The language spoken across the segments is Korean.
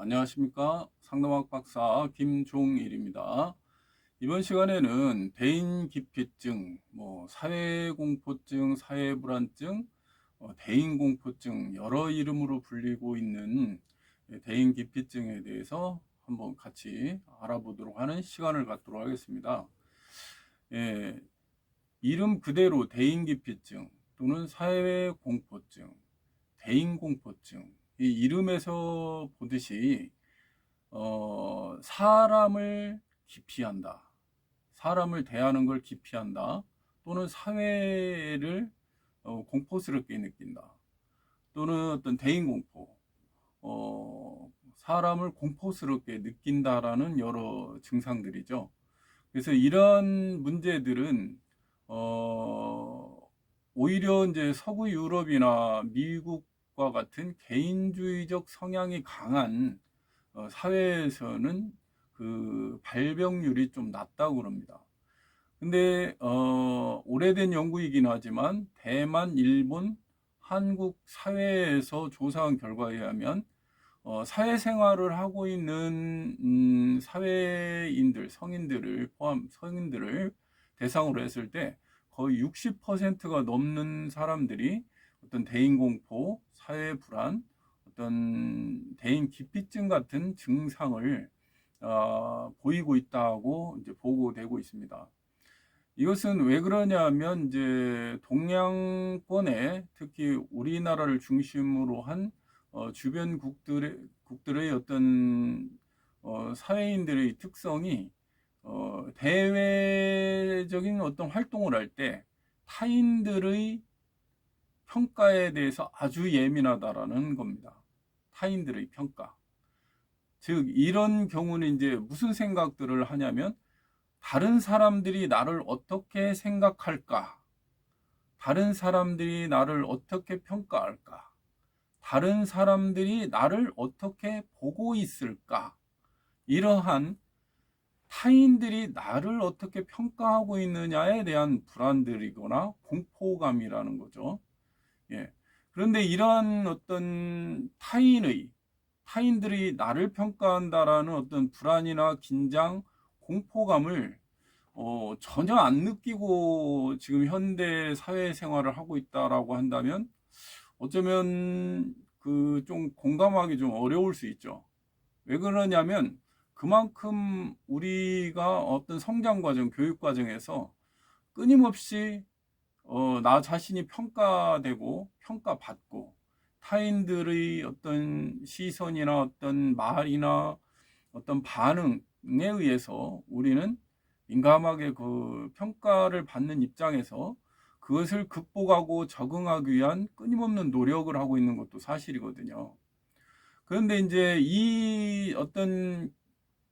안녕하십니까. 상담학 박사 김종일입니다. 이번 시간에는 대인기피증, 사회공포증, 사회불안증, 대인공포증 여러 이름으로 불리고 있는 대인기피증에 대해서 한번 같이 알아보도록 하는 시간을 갖도록 하겠습니다. 예, 이름 그대로 대인기피증 또는 사회공포증, 대인공포증, 이 이름에서 보듯이 사람을 기피한다. 사람을 대하는 걸 기피한다. 또는 사회를 공포스럽게 느낀다. 또는 어떤 대인공포, 사람을 공포스럽게 느낀다라는 여러 증상들이죠. 그래서 이런 문제들은 오히려 이제 서구 유럽이나 미국과 같은 개인주의적 성향이 강한 사회에서는 그 발병률이 좀 낮다고 그럽니다. 근데 오래된 연구이긴 하지만 대만, 일본, 한국 사회에서 조사한 결과에 의하면 사회생활을 하고 있는 사회인들, 성인들을 대상으로 했을 때 거의 60%가 넘는 사람들이 어떤 대인공포, 사회불안, 어떤 대인기피증 같은 증상을 보이고 있다고 이제 보고되고 있습니다. 이것은 왜 그러냐면 이제 동양권에 특히 우리나라를 중심으로 한 주변 국들의 어떤 사회인들의 특성이 대외적인 어떤 활동을 할 때 타인들의 평가에 대해서 아주 예민하다라는 겁니다. 타인들의 평가. 즉 이런 경우는 이제 무슨 생각들을 하냐면 다른 사람들이 나를 어떻게 생각할까? 다른 사람들이 나를 어떻게 평가할까? 다른 사람들이 나를 어떻게 보고 있을까? 이러한 타인들이 나를 어떻게 평가하고 있느냐에 대한 불안들이거나 공포감이라는 거죠. 예. 그런데 이러한 어떤 타인들이 나를 평가한다라는 어떤 불안이나 긴장, 공포감을 전혀 안 느끼고 지금 현대 사회생활을 하고 있다라고 한다면 어쩌면 그 좀 공감하기 좀 어려울 수 있죠. 왜 그러냐면 그만큼 우리가 어떤 성장 과정, 교육 과정에서 끊임없이 나 자신이 평가되고 평가받고 타인들의 어떤 시선이나 어떤 말이나 어떤 반응에 의해서 우리는 민감하게 그 평가를 받는 입장에서 그것을 극복하고 적응하기 위한 끊임없는 노력을 하고 있는 것도 사실이거든요. 그런데 이제 이 어떤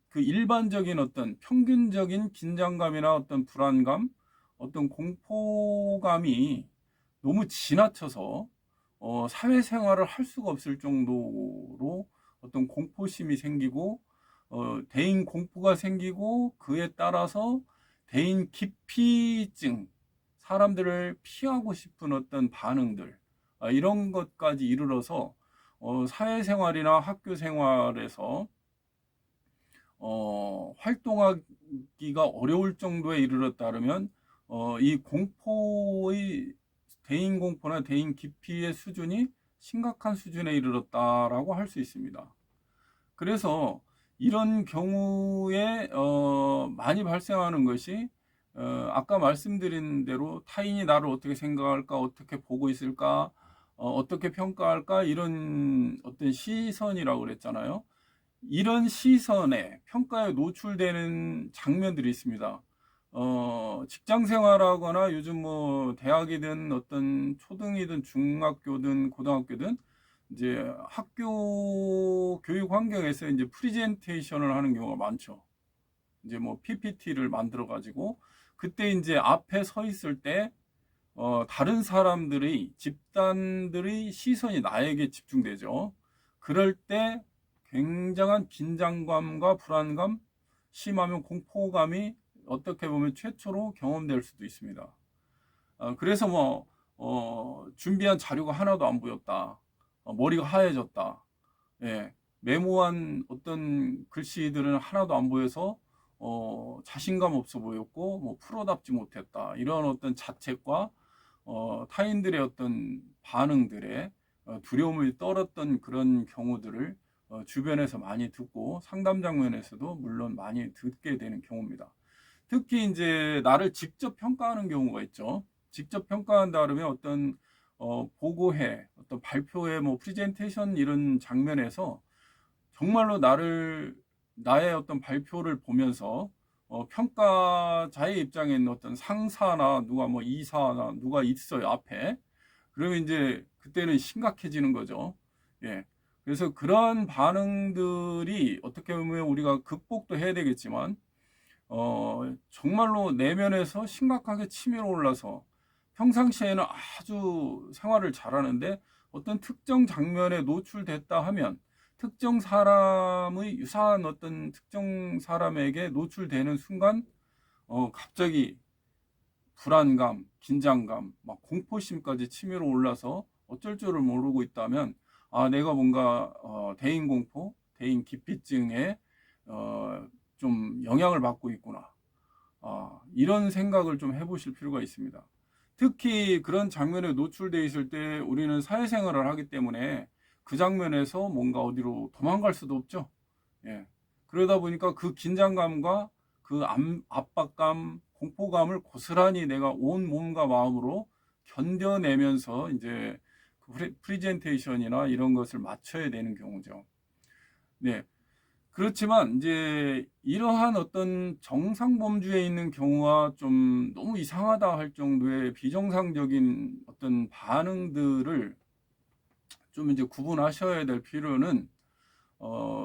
그 일반적인 어떤 평균적인 긴장감이나 어떤 불안감, 어떤 공포감이 너무 지나쳐서 사회생활을 할 수가 없을 정도로 어떤 공포심이 생기고 대인 공포가 생기고 그에 따라서 대인 기피증, 사람들을 피하고 싶은 어떤 반응들, 이런 것까지 이르러서 사회생활이나 학교 생활에서 활동하기가 어려울 정도에 이르렀다면 이 공포의 대인 공포나 대인 기피의 수준이 심각한 수준에 이르렀다라고 할 수 있습니다. 그래서 이런 경우에 많이 발생하는 것이 아까 말씀드린 대로 타인이 나를 어떻게 생각할까, 어떻게 보고 있을까, 어떻게 평가할까 이런 어떤 시선이라고 그랬잖아요. 이런 시선에 평가에 노출되는 장면들이 있습니다. 직장 생활하거나 요즘 뭐 대학이든 어떤 초등이든 중학교든 고등학교든 이제 학교 교육 환경에서 이제 프리젠테이션을 하는 경우가 많죠. 이제 뭐 PPT를 만들어 가지고 그때 이제 앞에 서 있을 때 다른 사람들의 집단들의 시선이 나에게 집중되죠. 그럴 때 굉장한 긴장감과 불안감, 심하면 공포감이 어떻게 보면 최초로 경험될 수도 있습니다. 그래서 준비한 자료가 하나도 안 보였다. 머리가 하얘졌다. 예, 메모한 어떤 글씨들은 하나도 안 보여서 자신감 없어 보였고 뭐 프로답지 못했다. 이런 어떤 자책과 타인들의 어떤 반응들에 두려움을 떨었던 그런 경우들을 주변에서 많이 듣고 상담 장면에서도 물론 많이 듣게 되는 경우입니다. 특히 이제 나를 직접 평가하는 경우가 있죠. 직접 평가한다 그러면 어떤 보고회, 어떤 발표회, 뭐 프레젠테이션 이런 장면에서 정말로 나의 어떤 발표를 보면서 평가자의 입장에 있는 어떤 상사나 누가 뭐 이사나 누가 있어요 앞에. 그러면 이제 그때는 심각해지는 거죠. 예. 그래서 그런 반응들이 어떻게 보면 우리가 극복도 해야 되겠지만 정말로 내면에서 심각하게 치밀어 올라서 평상시에는 아주 생활을 잘하는데 어떤 특정 장면에 노출됐다 하면 특정 사람의 유사한 어떤 특정 사람에게 노출되는 순간 갑자기 불안감, 긴장감, 막 공포심까지 치밀어 올라서 어쩔 줄을 모르고 있다면 내가 뭔가 대인공포, 대인기피증에 좀 영향을 받고 있구나. 이런 생각을 좀 해보실 필요가 있습니다. 특히 그런 장면에 노출되어 있을 때 우리는 사회생활을 하기 때문에 그 장면에서 뭔가 어디로 도망갈 수도 없죠. 예. 그러다 보니까 그 긴장감과 그 압박감, 공포감을 고스란히 내가 온 몸과 마음으로 견뎌내면서 이제 프레젠테이션이나 이런 것을 맞춰야 되는 경우죠. 네. 그렇지만 이제 이러한 어떤 정상범주에 있는 경우와 좀 너무 이상하다 할 정도의 비정상적인 어떤 반응들을 좀 이제 구분하셔야 될 필요는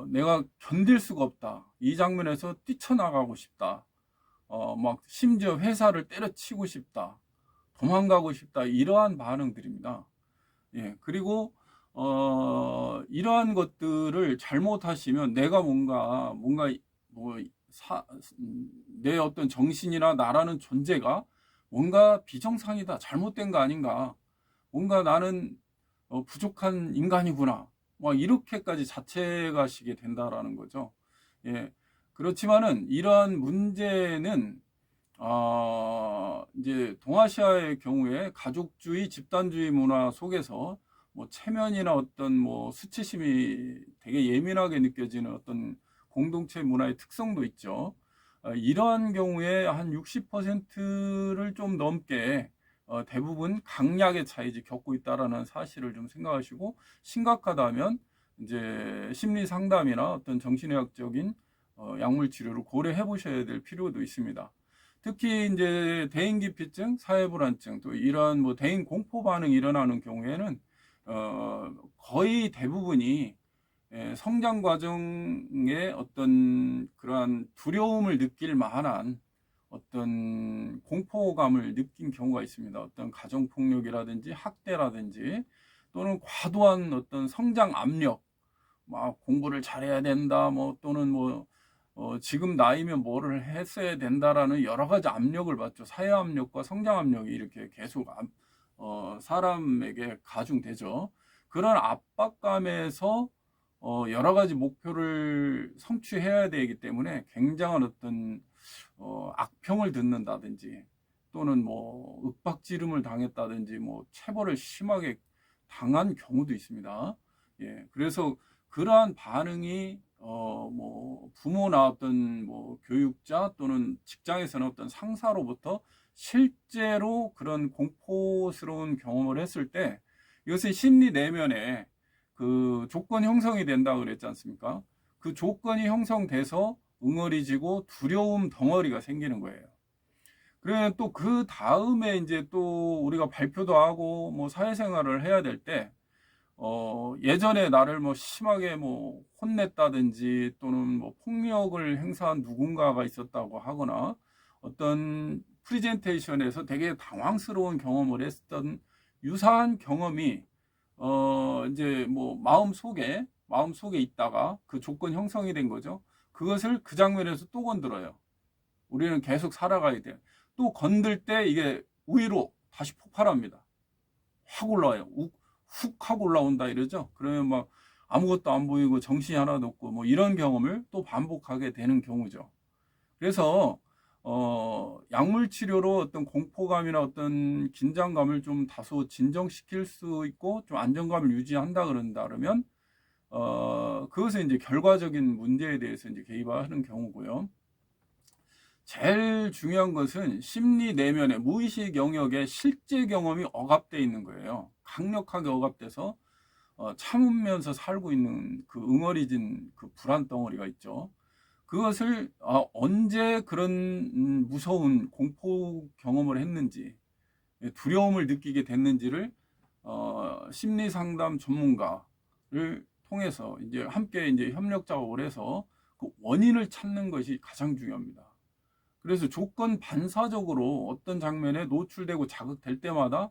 내가 견딜 수가 없다. 이 장면에서 뛰쳐나가고 싶다. 막 심지어 회사를 때려치고 싶다. 도망가고 싶다. 이러한 반응들입니다. 예. 그리고 이러한 것들을 잘못하시면 내가 뭔가 뭐 내 어떤 정신이나 나라는 존재가 뭔가 비정상이다. 잘못된 거 아닌가. 뭔가 나는 부족한 인간이구나. 뭐 이렇게까지 자책하시게 된다라는 거죠. 예. 그렇지만은 이러한 문제는 이제 동아시아의 경우에 가족주의, 집단주의 문화 속에서 뭐 체면이나 어떤 뭐 수치심이 되게 예민하게 느껴지는 어떤 공동체 문화의 특성도 있죠. 이러한 경우에 한 60%를 좀 넘게 대부분 강약의 차이지 겪고 있다라는 사실을 좀 생각하시고 심각하다면 이제 심리 상담이나 어떤 정신의학적인 약물 치료를 고려해 보셔야 될 필요도 있습니다. 특히 이제 대인기피증, 사회불안증, 또 이러한 뭐 대인 공포 반응이 일어나는 경우에는 거의 대부분이 성장 과정에 어떤 그러한 두려움을 느낄 만한 어떤 공포감을 느낀 경우가 있습니다. 어떤 가정폭력이라든지 학대라든지 또는 과도한 어떤 성장 압력, 막 공부를 잘해야 된다, 뭐 또는 뭐 지금 나이면 뭐를 했어야 된다라는 여러 가지 압력을 받죠. 사회 압력과 성장 압력이 이렇게 계속 사람에게 가중되죠. 그런 압박감에서 여러 가지 목표를 성취해야 되기 때문에 굉장한 어떤 악평을 듣는다든지 또는 뭐 윽박지름을 당했다든지 뭐 체벌을 심하게 당한 경우도 있습니다. 예, 그래서 그러한 반응이 뭐 부모나 어떤 뭐 교육자 또는 직장에서는 어떤 상사로부터 실제로 그런 공포스러운 경험을 했을 때 이것은 심리 내면에 그 조건 형성이 된다 그랬지 않습니까? 그 조건이 형성돼서 응어리지고 두려움 덩어리가 생기는 거예요. 그러면 또 그 다음에 이제 또 우리가 발표도 하고 뭐 사회생활을 해야 될 때 예전에 나를 뭐 심하게 뭐 혼냈다든지 또는 뭐 폭력을 행사한 누군가가 있었다고 하거나 어떤 프레젠테이션에서 되게 당황스러운 경험을 했던 유사한 경험이 이제 뭐 마음속에 있다가 그 조건 형성이 된 거죠. 그것을 그 장면에서 또 건드려요. 우리는 계속 살아가야 돼요. 또 건들 때 이게 위로 다시 폭발합니다. 확 올라와요. 훅 하고 올라온다 이러죠. 그러면 막 아무것도 안 보이고 정신이 하나도 없고 뭐 이런 경험을 또 반복하게 되는 경우죠. 그래서 약물 치료로 어떤 공포감이나 어떤 긴장감을 좀 다소 진정시킬 수 있고 좀 안정감을 유지한다 그러면 그것은 이제 결과적인 문제에 대해서 이제 개입하는 경우고요. 제일 중요한 것은 심리 내면의 무의식 영역에 실제 경험이 억압되어 있는 거예요. 강력하게 억압돼서 참으면서 살고 있는 그 응어리진 그 불안 덩어리가 있죠. 그것을 언제 그런 무서운 공포 경험을 했는지, 두려움을 느끼게 됐는지를 심리 상담 전문가를 통해서 이제 함께 이제 협력 작업을 해서 그 원인을 찾는 것이 가장 중요합니다. 그래서 조건 반사적으로 어떤 장면에 노출되고 자극될 때마다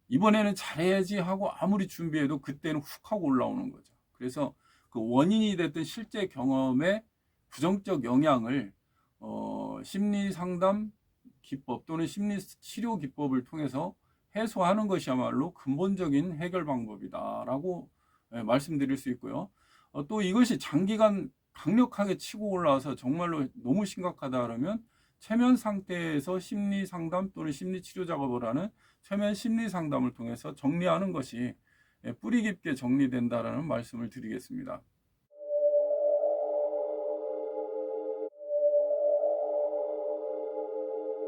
이번에는 잘해야지 하고 아무리 준비해도 그때는 훅 하고 올라오는 거죠. 그래서 그 원인이 됐던 실제 경험의 부정적 영향을 심리 상담 기법 또는 심리 치료 기법을 통해서 해소하는 것이야말로 근본적인 해결 방법이다라고 말씀드릴 수 있고요. 또 이것이 장기간 강력하게 치고 올라와서 정말로 너무 심각하다 그러면 최면 상태에서 심리 상담 또는 심리 치료 작업을 하는 최면 심리 상담을 통해서 정리하는 것이 뿌리 깊게 정리된다라는 말씀을 드리겠습니다.